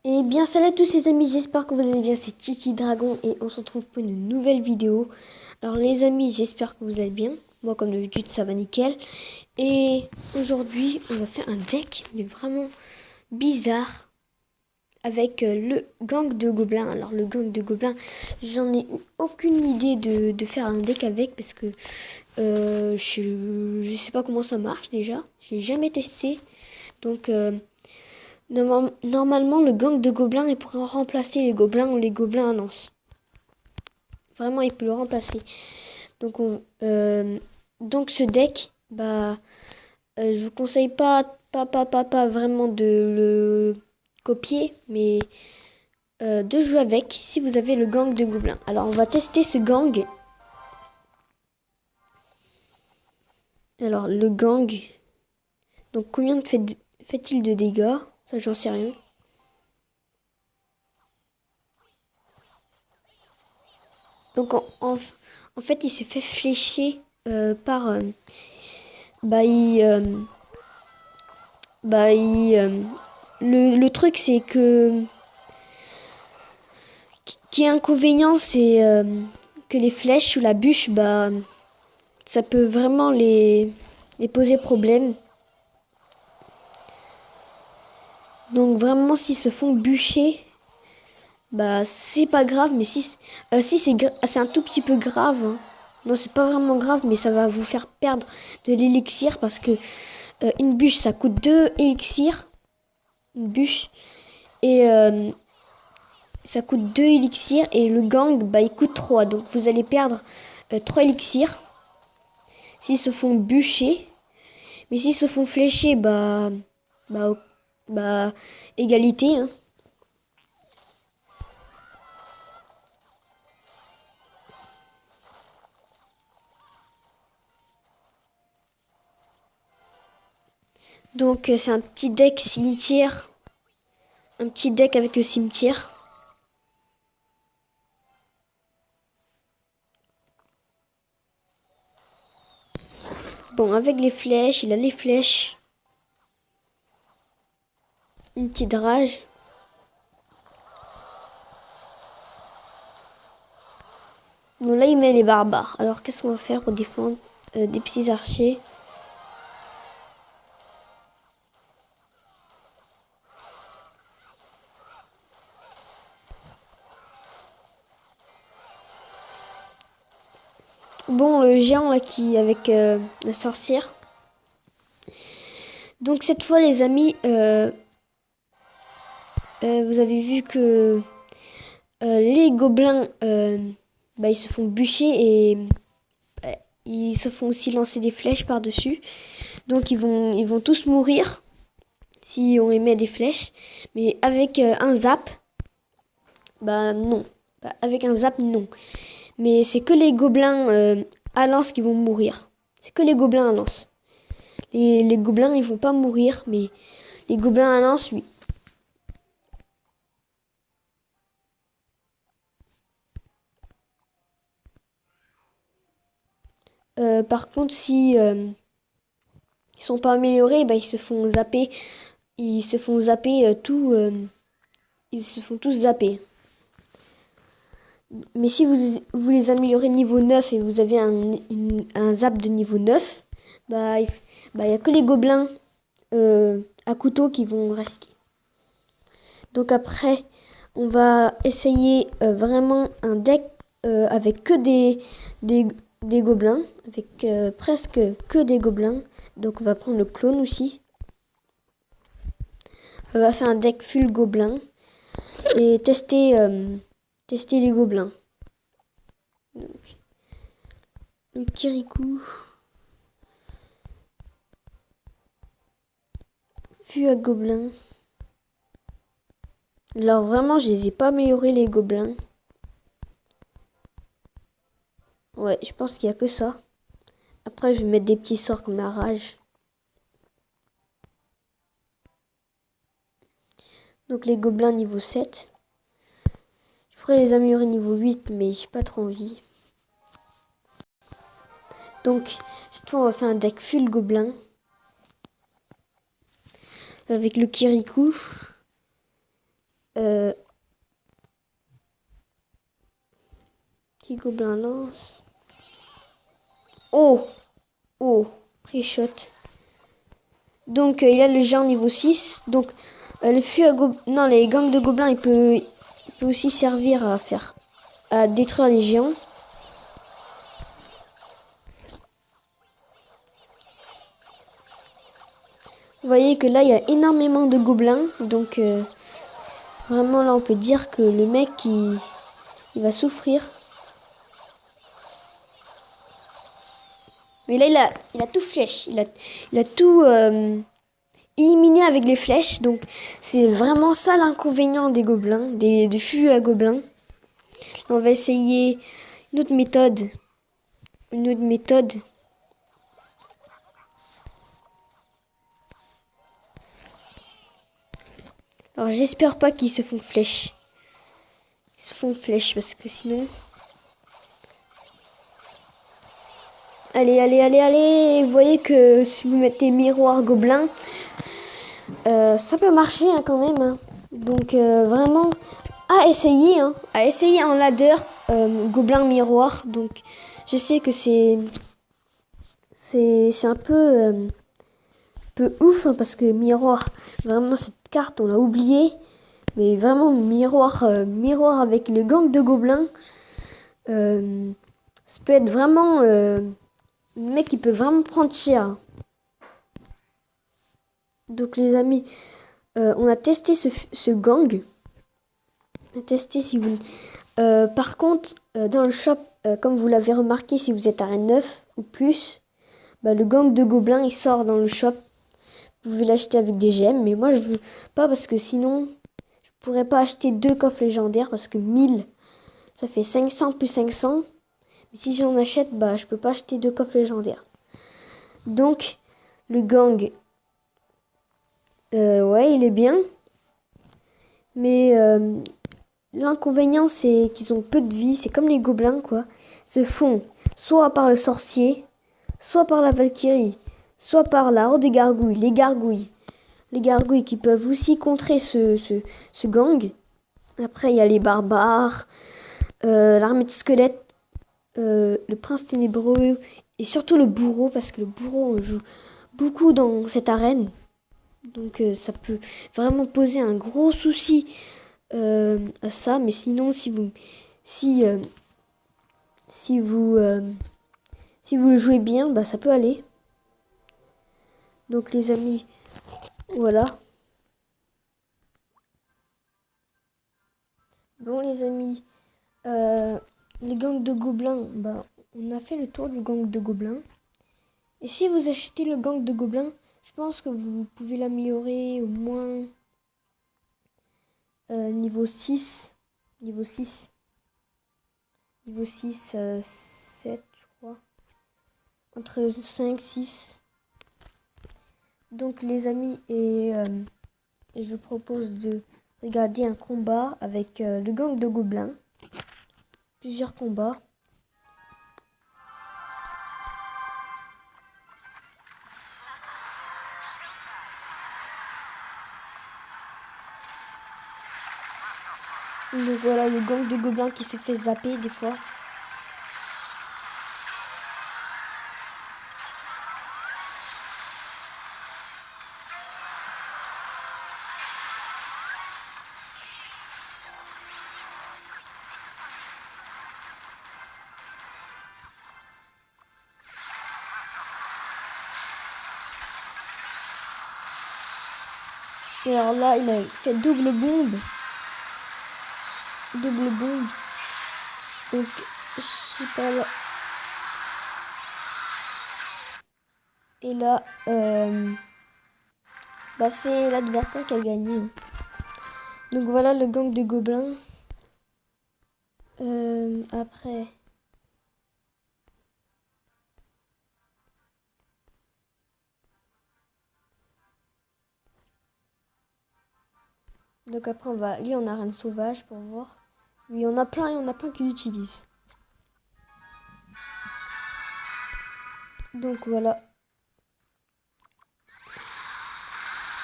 Et bien salut à tous les amis, j'espère que vous allez bien, c'est Tiki Dragon et on se retrouve pour une nouvelle vidéo. Alors les amis, j'espère que vous allez bien, moi comme d'habitude ça va nickel. Et aujourd'hui on va faire un deck mais vraiment bizarre avec le gang de gobelins. Alors le gang de gobelins, j'en ai eu aucune idée de faire un deck avec parce que je sais pas comment ça marche déjà, j'ai jamais testé. Donc normalement, le gang de gobelins, il pourra remplacer les gobelins ou les gobelins à lance. Vraiment, il peut le remplacer. Donc, donc ce deck, je vous conseille pas vraiment de le copier, mais de jouer avec si vous avez le gang de gobelins. Alors, on va tester ce gang. Alors, le gang. Donc, combien fait-il de dégâts? Ça, j'en sais rien. Donc en fait, il se fait flécher par... bah, il, bah, il, le truc, c'est que... Qui est inconvénient, c'est que les flèches ou la bûche, ça peut vraiment les poser problème. Donc vraiment, s'ils se font bûcher, c'est pas grave, mais si c'est un tout petit peu grave, hein. Non, c'est pas vraiment grave, mais ça va vous faire perdre de l'élixir parce que une bûche, ça coûte 2 élixirs. Une bûche. Et ça coûte 2 élixirs. Et le gang, il coûte 3. Donc vous allez perdre 3 élixirs. S'ils se font bûcher. Mais s'ils se font flécher, bah, égalité, hein. Donc c'est un petit deck cimetière. Un petit deck avec le cimetière. Bon, avec les flèches, il a les flèches. Une petite rage. Bon, là, il met les barbares. Alors, qu'est-ce qu'on va faire pour défendre des petits archers? Bon, le géant là qui avec la sorcière. Donc cette fois les amis, vous avez vu que les gobelins, ils se font bûcher et ils se font aussi lancer des flèches par-dessus. Donc ils vont tous mourir si on les met des flèches. Mais avec un zap, non. Avec un zap, non. Mais c'est que les gobelins à lance qui vont mourir. C'est que les gobelins à lance. Les gobelins, ils vont pas mourir, mais les gobelins à lance, oui. Par contre, si ils sont pas améliorés, ils se font zapper. Ils se font zapper ils se font tous zapper. Mais si vous les améliorez niveau 9 et vous avez un zap de niveau 9, il y a que les gobelins à couteau qui vont rester. Donc après, on va essayer vraiment un deck avec que des gobelins, avec presque que des gobelins. Donc on va prendre le clone aussi. On va faire un deck full gobelin et tester les gobelins. Donc, le Kirikou. Fût à gobelins. Alors vraiment, je les ai pas améliorés les gobelins. Ouais, je pense qu'il y a que ça. Après, je vais mettre des petits sorts comme la rage. Donc les gobelins niveau 7. Je pourrais les améliorer niveau 8, mais j'ai pas trop envie. Donc, cette fois, on va faire un deck full gobelin. Avec le Kirikou. Gobelin lance. Oh! Oh! Pré-shot. Donc il a le géant niveau 6. Donc le fût à non, les gangs de gobelins, il peut aussi servir à détruire les géants. Vous voyez que là il y a énormément de gobelins. Donc vraiment là on peut dire que le mec il va souffrir. Mais là il a tout flèche. Il a tout éliminé avec les flèches. Donc c'est vraiment ça l'inconvénient des gobelins, des fûts à gobelins. On va essayer une autre méthode. Alors j'espère pas qu'ils se font flèche. Ils se font flèche parce que sinon... Allez. Vous voyez que si vous mettez miroir gobelin, ça peut marcher hein, quand même. Hein. Donc vraiment à essayer en ladder gobelin miroir. Donc je sais que c'est un peu ouf hein, parce que miroir, vraiment cette carte on l'a oubliée. Mais vraiment miroir avec le gang de gobelins, ça peut être vraiment le mec il peut vraiment prendre cher. Donc les amis, on a testé ce gang. On a testé si vous... par contre, dans le shop, comme vous l'avez remarqué, si vous êtes à Arène 9 ou plus, bah, le gang de gobelins il sort dans le shop. Vous pouvez l'acheter avec des gemmes, mais moi je veux pas parce que sinon je pourrais pas acheter 2 coffres légendaires parce que 1000 ça fait 500 plus 500. Mais si j'en achète, bah je peux pas acheter 2 coffres légendaires. Donc le gang, ouais il est bien, mais l'inconvénient c'est qu'ils ont peu de vie. C'est comme les gobelins quoi. Se font soit par le sorcier, soit par la Valkyrie, soit par la horde des gargouilles. Les gargouilles qui peuvent aussi contrer ce gang. Après, il y a les barbares, l'armée de squelettes, le prince ténébreux et surtout le bourreau, parce que le bourreau on joue beaucoup dans cette arène. Donc ça peut vraiment poser un gros souci à ça. Mais sinon, si vous le jouez bien, bah ça peut aller. Donc les amis, voilà. Bon les amis, les gangs de gobelins, bah on a fait le tour du gang de gobelins. Et si vous achetez le gang de gobelins, je pense que vous pouvez l'améliorer au moins niveau 6. Niveau 6. Niveau 6, 7 je crois. Entre 5, 6. Donc les amis, et je vous propose de regarder un combat avec le gang de gobelins. Plusieurs combats. Donc voilà le gang de gobelins qui se fait zapper des fois. Et alors là, il a fait double bombe. Donc, je sais pas là. Et là, bah c'est l'adversaire qui a gagné. Donc voilà le gang de gobelins. Après. Donc après on va aller en arène sauvage pour voir. Mais il y en a plein qui l'utilisent. Donc voilà.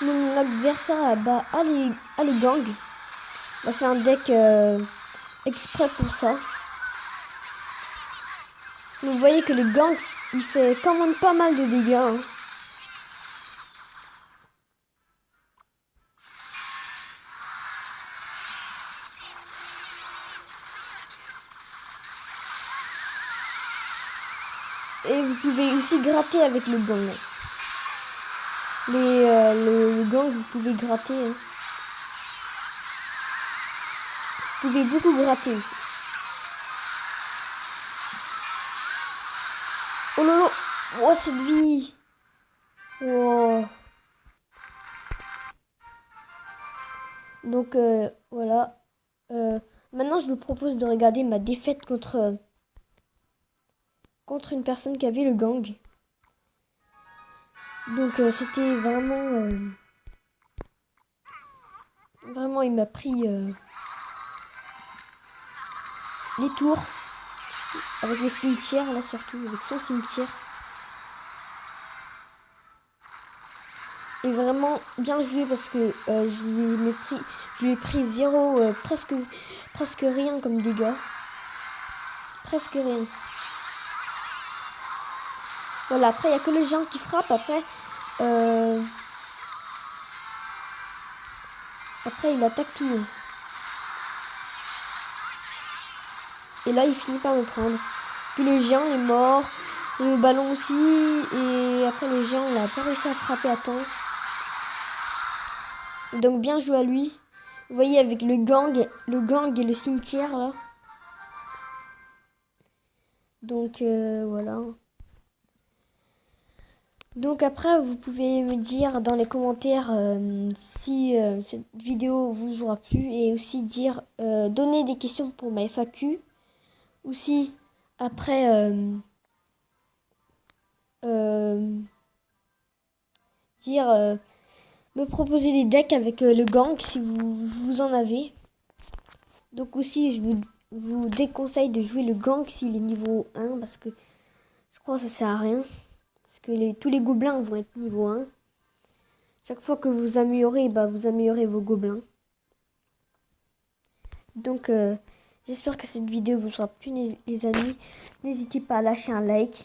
Donc l'adversaire a le gang. Il a fait un deck exprès pour ça. Donc vous voyez que le gang, il fait quand même pas mal de dégâts. Hein. Et vous pouvez aussi gratter avec le gang. Le gang, vous pouvez gratter. Hein. Vous pouvez beaucoup gratter aussi. Oh lolo! Oh cette vie! Oh. Donc voilà. Maintenant je vous propose de regarder ma défaite contre une personne qui avait le gang. Donc c'était vraiment... vraiment il m'a pris les tours. Avec le cimetière là surtout, avec son cimetière. Et vraiment bien joué parce que je lui ai pris zéro, presque rien comme dégâts. Presque rien. Voilà, après il n'y a que le géant qui frappe, après il attaque tout. Et là il finit par me prendre. Puis le géant est mort, le ballon aussi, et après le géant n'a pas réussi à frapper à temps. Donc bien joué à lui. Vous voyez avec le gang et le cimetière là. Donc voilà. Donc après vous pouvez me dire dans les commentaires si cette vidéo vous aura plu et aussi dire donner des questions pour ma FAQ. Aussi après dire me proposer des decks avec le gang si vous en avez. Donc aussi je vous déconseille de jouer le gang s'il est niveau 1 parce que je crois que ça sert à rien. Parce que tous les gobelins vont être niveau 1. Chaque fois que vous améliorez, vous améliorez vos gobelins. Donc j'espère que cette vidéo vous aura plu les amis. N'hésitez pas à lâcher un like.